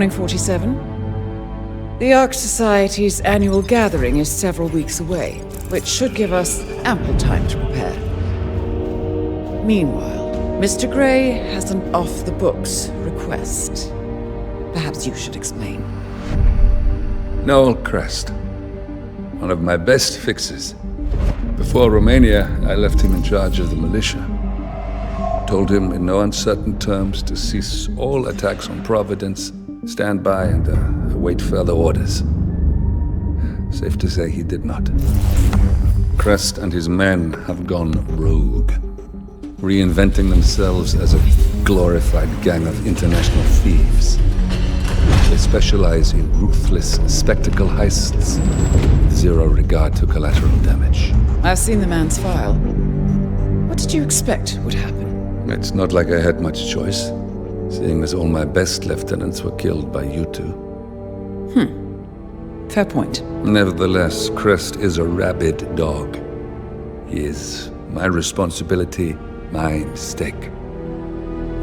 morning, 47. The Ark Society's annual gathering is several weeks away, which should give us ample time to prepare. Meanwhile, Mr. Gray has an off-the-books request. Perhaps you should explain. Noel Crest. One of my best fixes. Before Romania, I left him in charge of the militia. Told him in no uncertain terms to cease all attacks on Providence, stand by and await further orders. Safe to say he did not. Crest and his men have gone rogue, reinventing themselves as a glorified gang of international thieves. They specialize in ruthless spectacle heists, with zero regard to collateral damage. I've seen the man's file. What did you expect would happen? It's not like I had much choice, seeing as all my best lieutenants were killed by you two. Fair point. Nevertheless, Crest is a rabid dog. He is my responsibility, my mistake.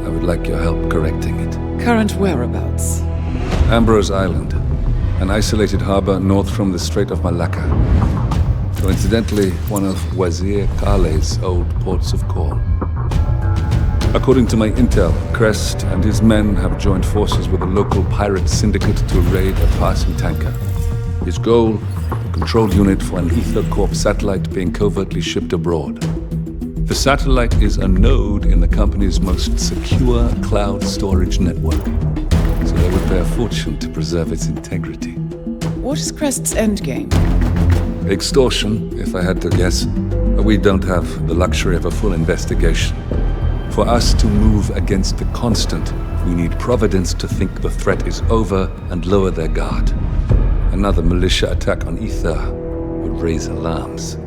I would like your help correcting it. Current whereabouts? Ambrose Island, an isolated harbor north from the Strait of Malacca. Coincidentally, one of Wazir Kale's old ports of call. According to my intel, Crest and his men have joined forces with a local pirate syndicate to raid a passing tanker. His goal, a control unit for an Ether Corp satellite being covertly shipped abroad. The satellite is a node in the company's most secure cloud storage network, so they would pay a fortune to preserve its integrity. What is Crest's endgame? Extortion, if I had to guess. We don't have the luxury of a full investigation. For us to move against the constant, we need Providence to think the threat is over and lower their guard. Another militia attack on Ether would raise alarms.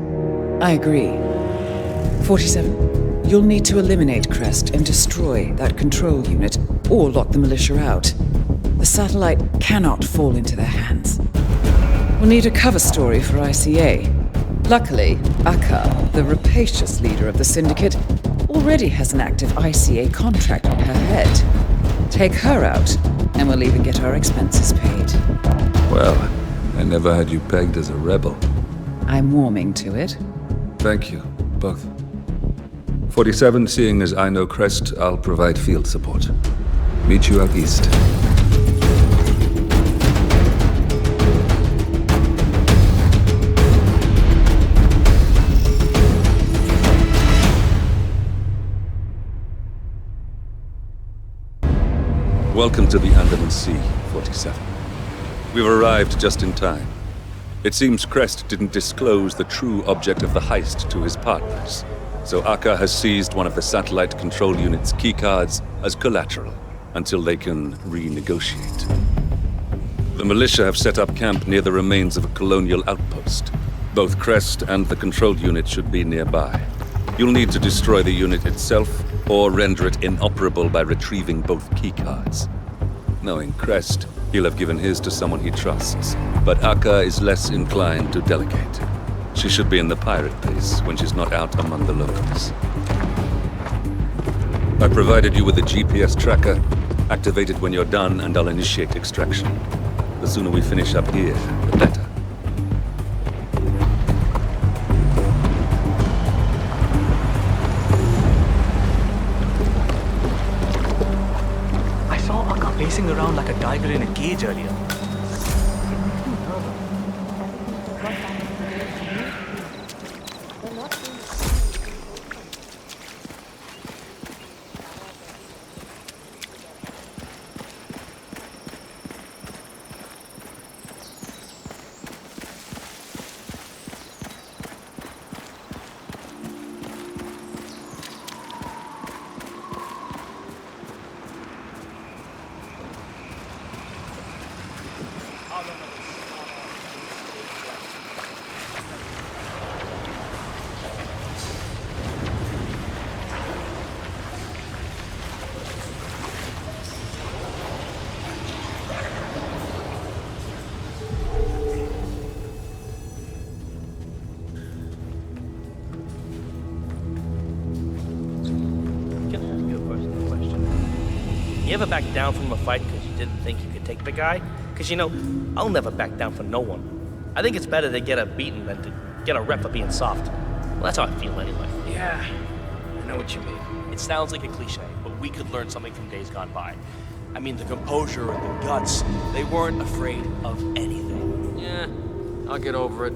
I agree. 47. You'll need to eliminate Crest and destroy that control unit, or lock the militia out. The satellite cannot fall into their hands. We'll need a cover story for ICA. Luckily, Akka, the rapacious leader of the syndicate, already has an active ICA contract on her head. Take her out, and we'll even get our expenses paid. Well, I never had you pegged as a rebel. I'm warming to it. Thank you, both. 47, seeing as I know Crest, I'll provide field support. Meet you out east. Welcome to the Andaman Sea, 47. We've arrived just in time. It seems Crest didn't disclose the true object of the heist to his partners, so Akka has seized one of the satellite control unit's keycards as collateral until they can renegotiate. The militia have set up camp near the remains of a colonial outpost. Both Crest and the control unit should be nearby. You'll need to destroy the unit itself or render it inoperable by retrieving both keycards. Knowing Crest, he'll have given his to someone he trusts, but Akka is less inclined to delegate. She should be in the pirate base when she's not out among the locals. I provided you with a GPS tracker. Activate it when you're done and I'll initiate extraction. The sooner we finish up here, the better. Pacing around like a tiger in a cage earlier. never backed down from a fight because you didn't think you could take the guy? Because, you know, I'll never back down for no one. I think it's better to get a beating than to get a rep for being soft. Well, that's how I feel anyway. Yeah, I know what you mean. It sounds like a cliche, but we could learn something from days gone by. I mean, the composure and the guts, they weren't afraid of anything. Yeah, I'll get over it.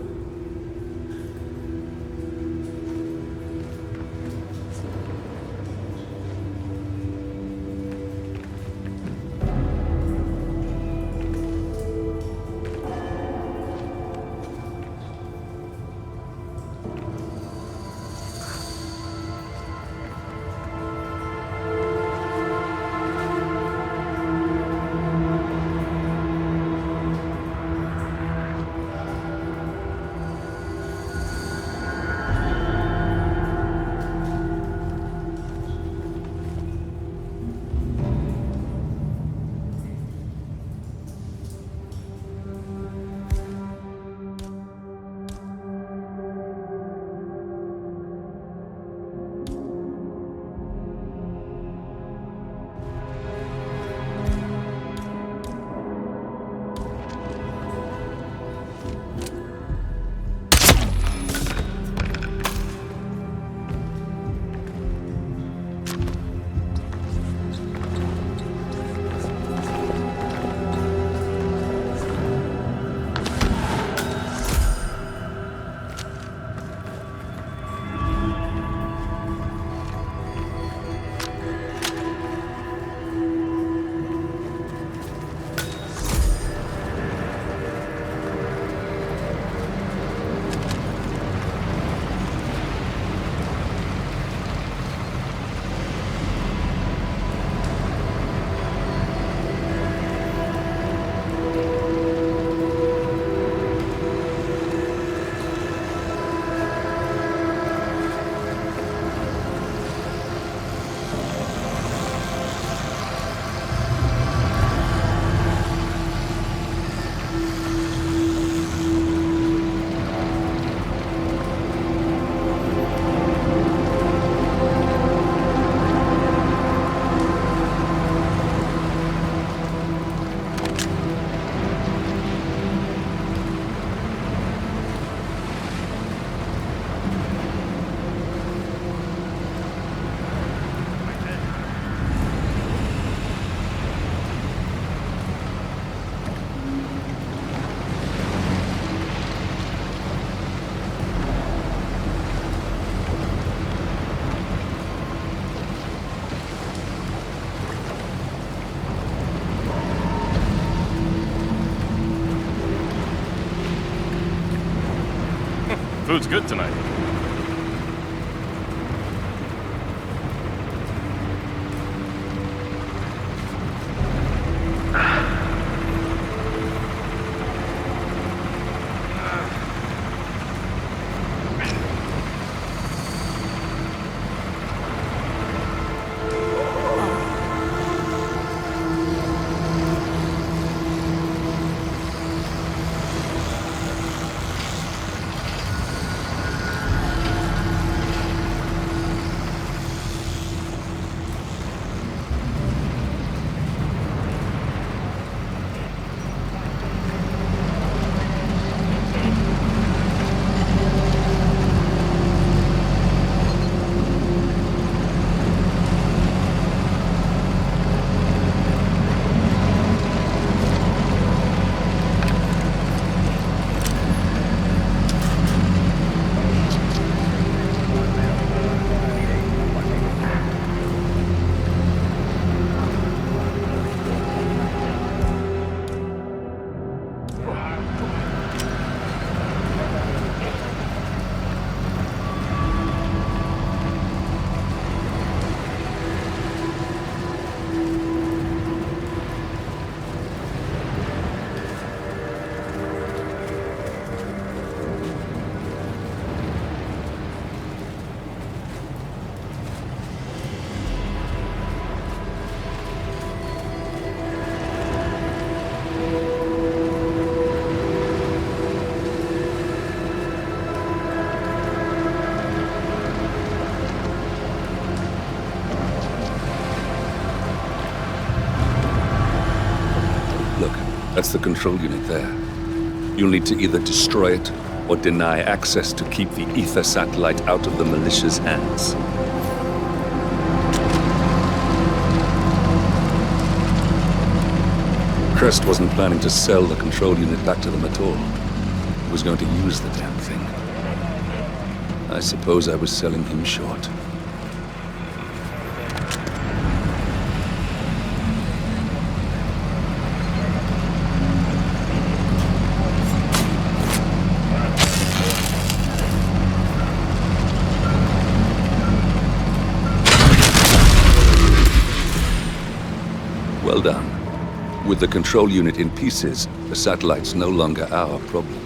Food's good tonight. That's the control unit there. You'll need to either destroy it or deny access to keep the ether satellite out of the militia's hands. Crest wasn't planning to sell the control unit back to them at all. He was going to use the damn thing. I suppose I was selling him short. Well done. With the control unit in pieces, the satellite's no longer our problem.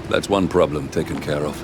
That's one problem taken care of.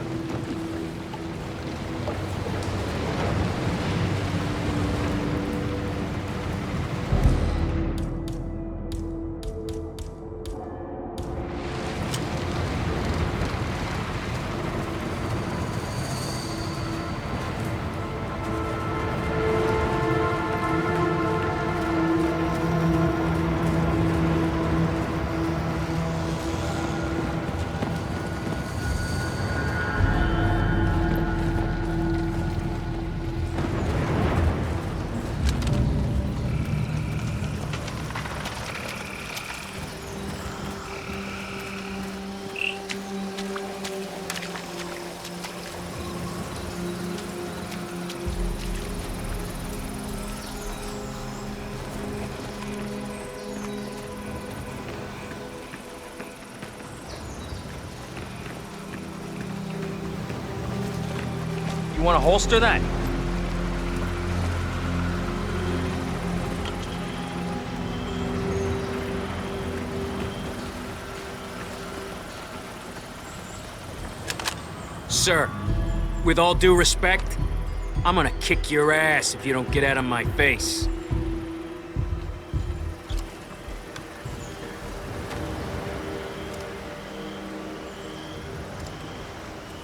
You want to holster that? Sir, with all due respect, I'm gonna kick your ass if you don't get out of my face.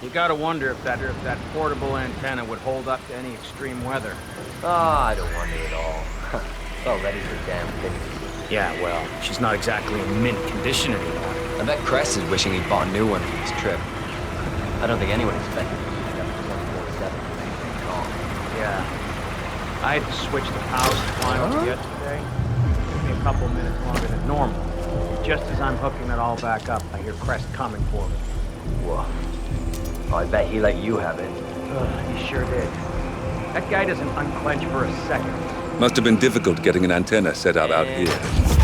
You gotta wonder if that portable antenna would hold up to any extreme weather. I don't wonder at all. It's all ready for damn fixes. Yeah, well, she's not exactly in mint condition anymore. I bet Crest is wishing he bought a new one for this trip. I don't think anyone expected him to pick up 24/7 to make things wrong. Yeah. I had to switch the power supply on yesterday. It took me a couple minutes longer than normal. Just as I'm hooking it all back up, I hear Crest coming for me. Whoa. Oh, I bet he let you have it. He sure did. That guy doesn't unclench for a second. Must have been difficult getting an antenna set up out here.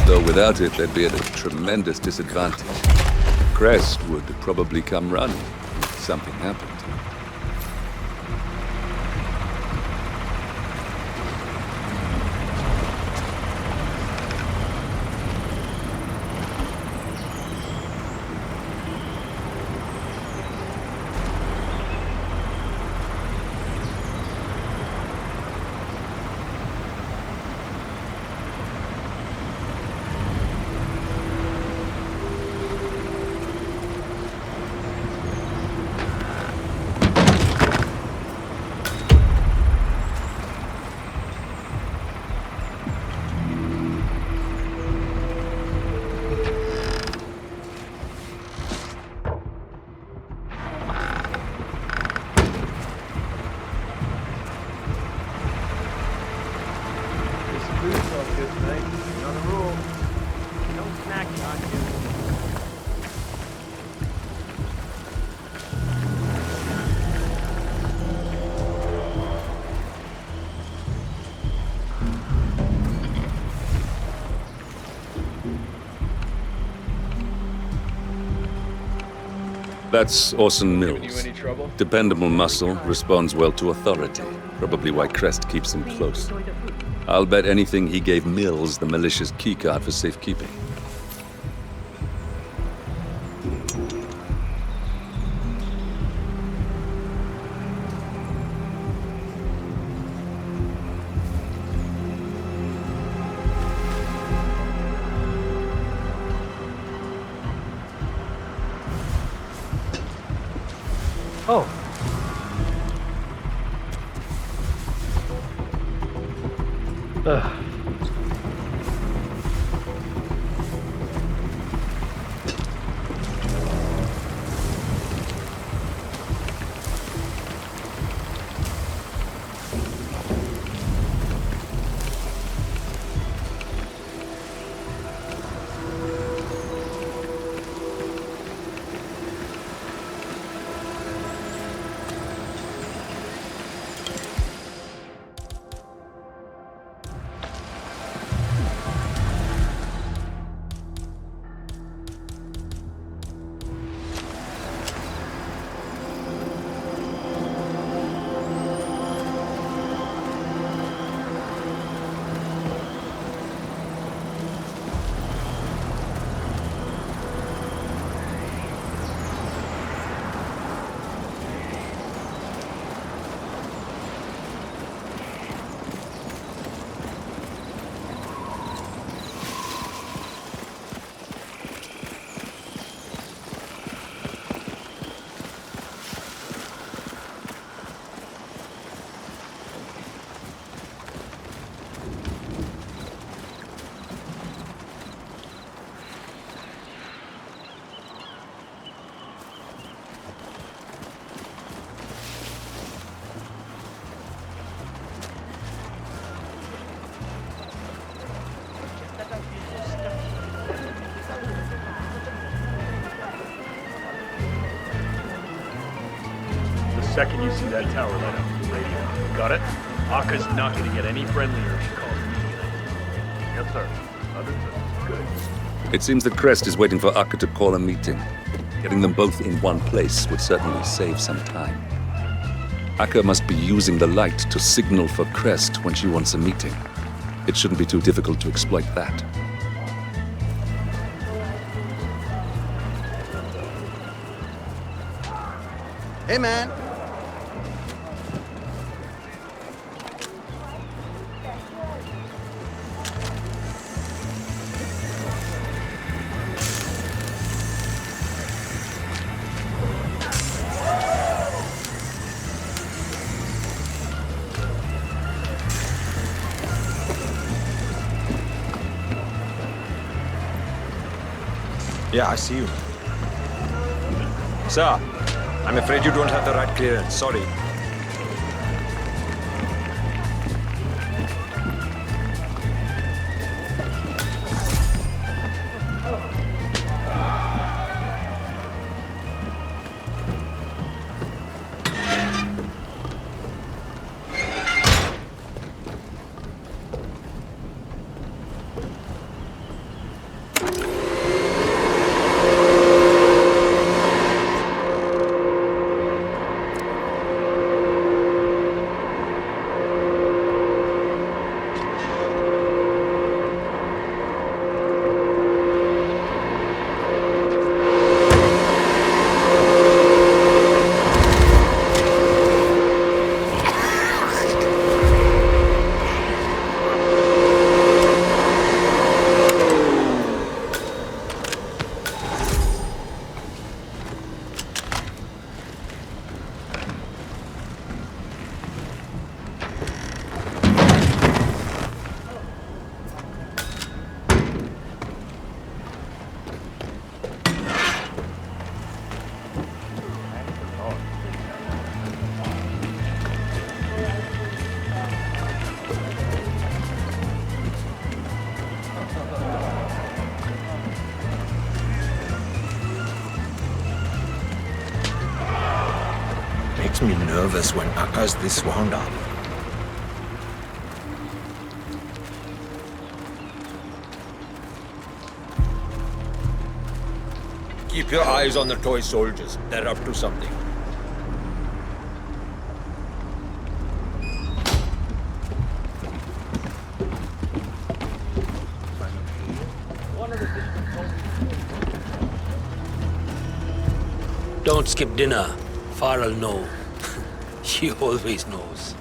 Though without it, they'd be at a tremendous disadvantage. Crest would probably come running if something happened. That's Orson Mills. Dependable muscle, responds well to authority. Probably why Crest keeps him close. I'll bet anything he gave Mills the militia's keycard for safekeeping. Oh. second you see that tower light up with the radio. Got it? Aka's not gonna get any friendlier if she calls me. Yes, sir. Understood. Good. It seems that Crest is waiting for Akka to call a meeting. Getting them both in one place would certainly save some time. Akka must be using the light to signal for Crest when she wants a meeting. It shouldn't be too difficult to exploit that. Hey, man. Yeah, I see you. Sir, I'm afraid you don't have the right clearance. Sorry. Makes me nervous when Aka's this wound up. Keep your eyes on the toy soldiers. They're up to something. Don't skip dinner. Farrell know. She always knows.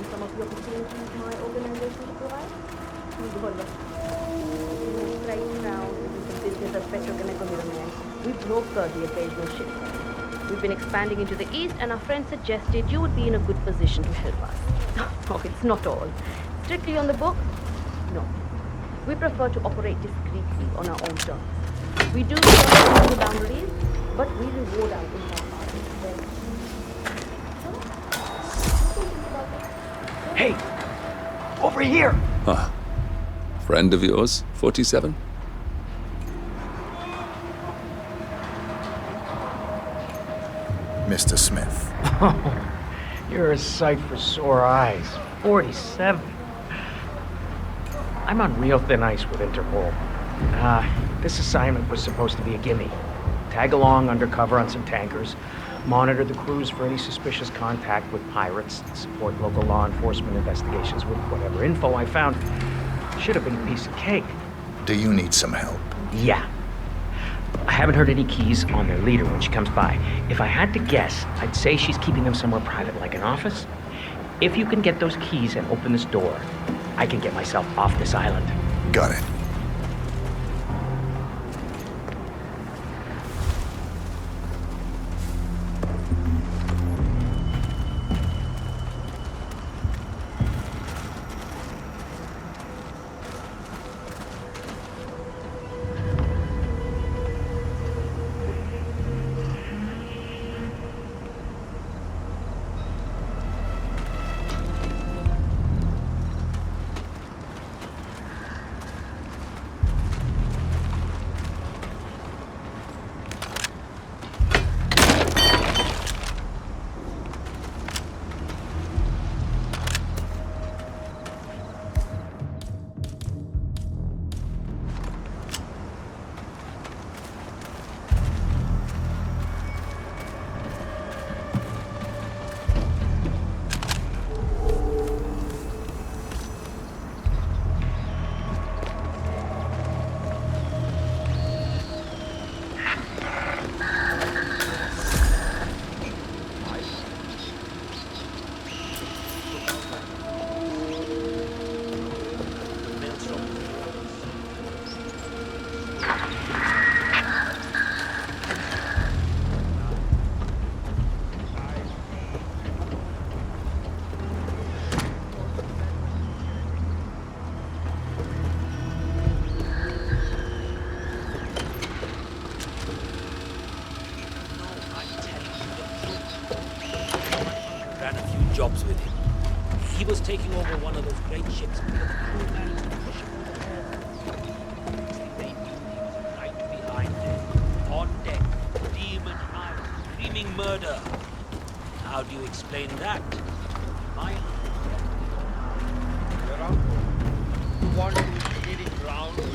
Some of the opportunities my organization provides. Right now, this is the business of petrochemical middlemen. We broker the occasional shipment. We've been expanding into the east, and our friend suggested you would be in a good position to help us. Oh, it's not all. Strictly on the book? No. We prefer to operate discreetly on our own terms. We do serve the boundaries, but we reward our impact partners. Hey! Over here! Huh. Friend of yours, 47? Mr. Smith. Oh, you're a sight for sore eyes. 47. I'm on real thin ice with Interpol. This assignment was supposed to be a gimme. Tag along undercover on some tankers, monitor the crews for any suspicious contact with pirates, support local law enforcement investigations with whatever info I found. Should have been a piece of cake. Do you need some help? Yeah. I haven't heard any keys on their leader when she comes by. If I had to guess, I'd say she's keeping them somewhere private, like an office. If you can get those keys and open this door, I can get myself off this island. Got it. he was taking over one of those great ships. But the crew managed to push him overboard. They knew he was right behind them. On deck, demon eyes, screaming murder. How do you explain that? My Your uncle, you want to get it round with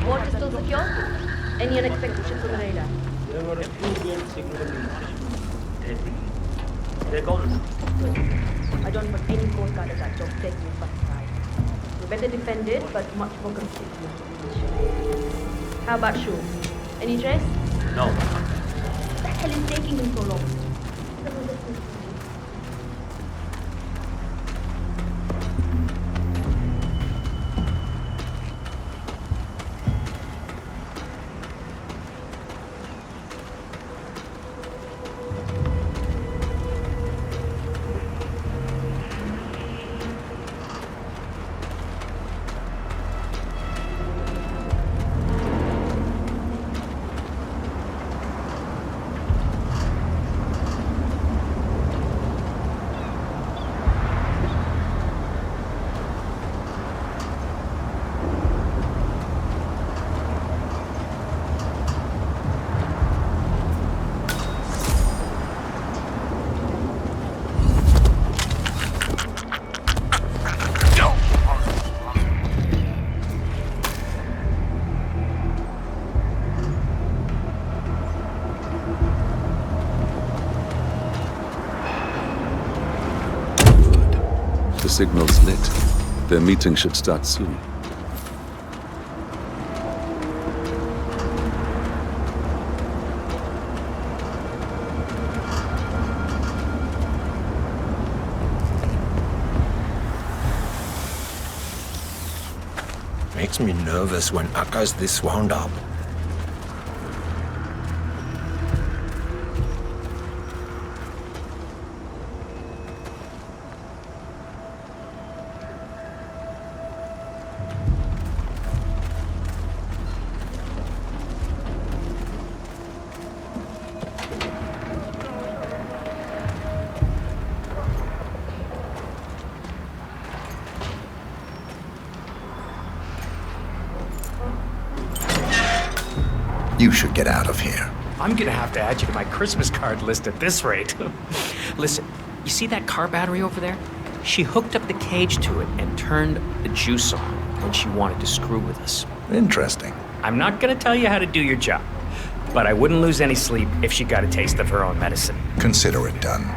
Port is still secure? Any unexpected ships on the radar? There were a few good signals. They're gone. I don't want any Coast Guard at that job taking us by surprise. We better defend it, but much more conspicuous. How about Shu? Any trace? No. What the hell is taking him so long? The signal's lit. Their meeting should start soon. Makes me nervous when Aka's this wound up. You should get out of here. I'm gonna have to add you to my Christmas card list at this rate. Listen, you see that car battery over there? She hooked up the cage to it and turned the juice on when she wanted to screw with us. Interesting. I'm not gonna tell you how to do your job, but I wouldn't lose any sleep if she got a taste of her own medicine. Consider it done.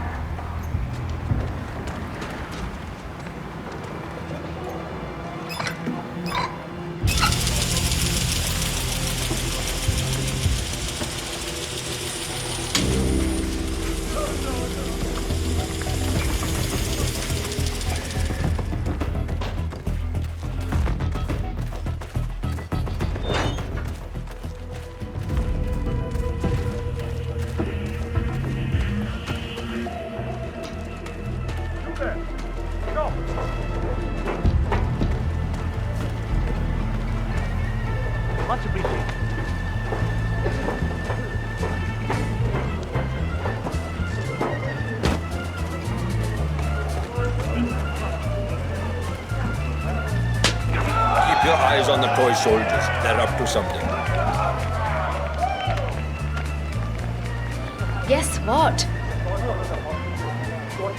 Much appreciated. Keep your eyes on the toy soldiers. They're up to something. Guess what? Oh,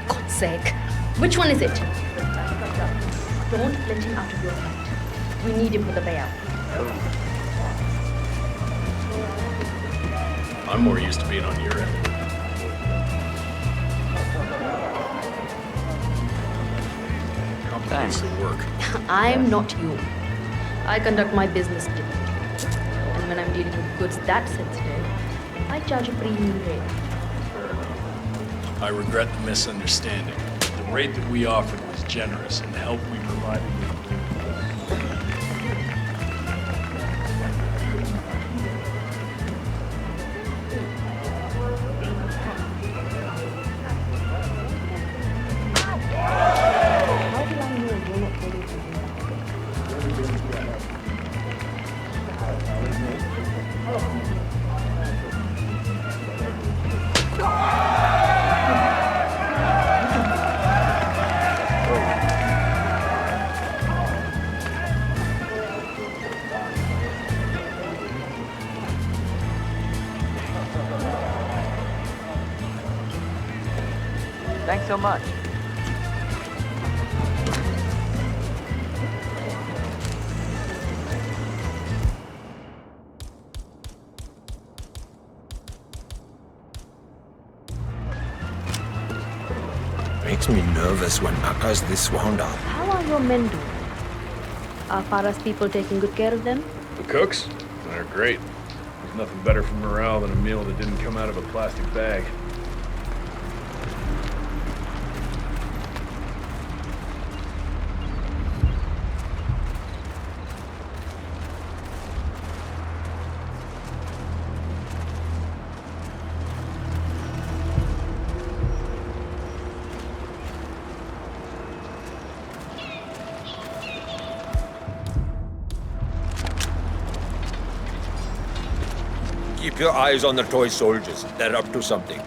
for God's sake. Which one is it? Don't let him out of your sight. We need him for the payout. I'm more used to being on your end. Complicates the work. I'm not you. I conduct my business differently. And when I'm dealing with goods that sensitive, I charge a premium rate. I regret the misunderstanding. The rate that we offered was generous, and the help we provided was so much. Makes me nervous when Aka's this wound up. How are your men doing? Are Farah's people taking good care of them? The cooks? They're great. There's nothing better for morale than a meal that didn't come out of a plastic bag. Keep your eyes on the toy soldiers. They're up to something.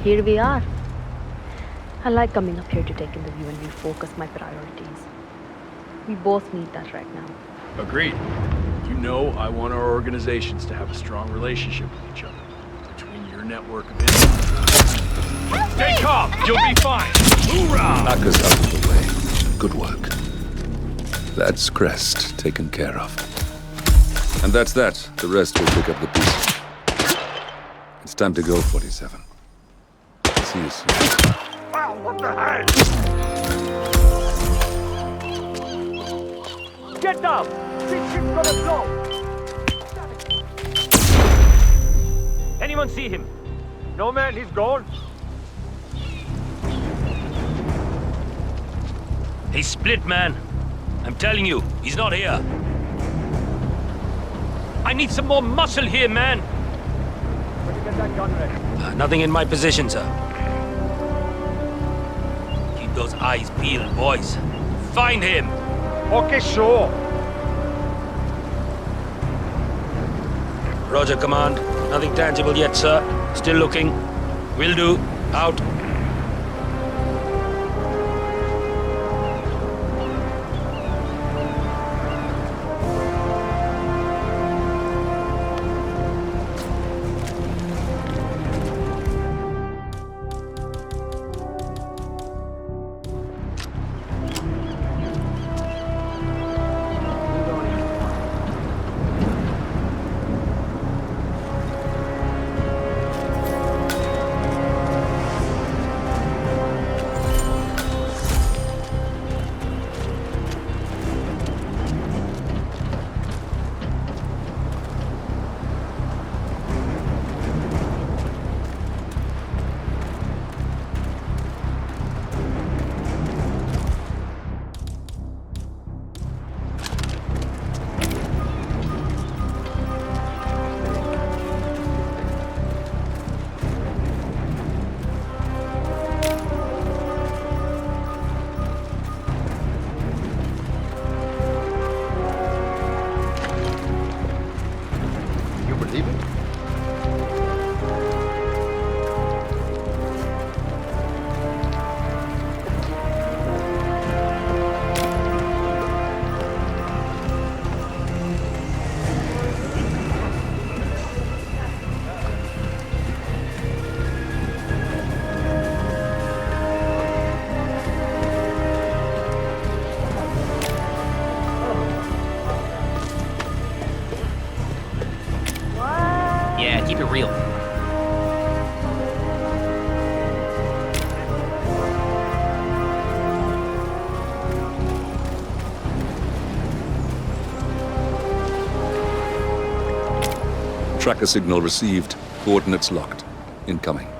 Here we are. I like coming up here to take in the view and refocus my priorities. We both need that right now. Agreed. You know I want our organizations to have a strong relationship with each other. Between your network of Stay calm! You'll be fine! Hoorah! Aka's out of the way. Good work. That's Crest taken care of. And that's that. The rest will pick up the pieces. It's time to go, 47. See you soon. Wow, what the hell? Get down! This ship's gonna blow! Anyone see him? No, man, he's gone. He's split, man. I'm telling you, he's not here. I need some more muscle here, man. Where'd you get that gun ready? Nothing in my position, sir. Keep those eyes peeled, boys. Find him! Okay, sure. Roger, Command. Nothing tangible yet, sir. Still looking. Will do. Out. Yeah, keep it real. Tracker signal received. Coordinates locked. Incoming.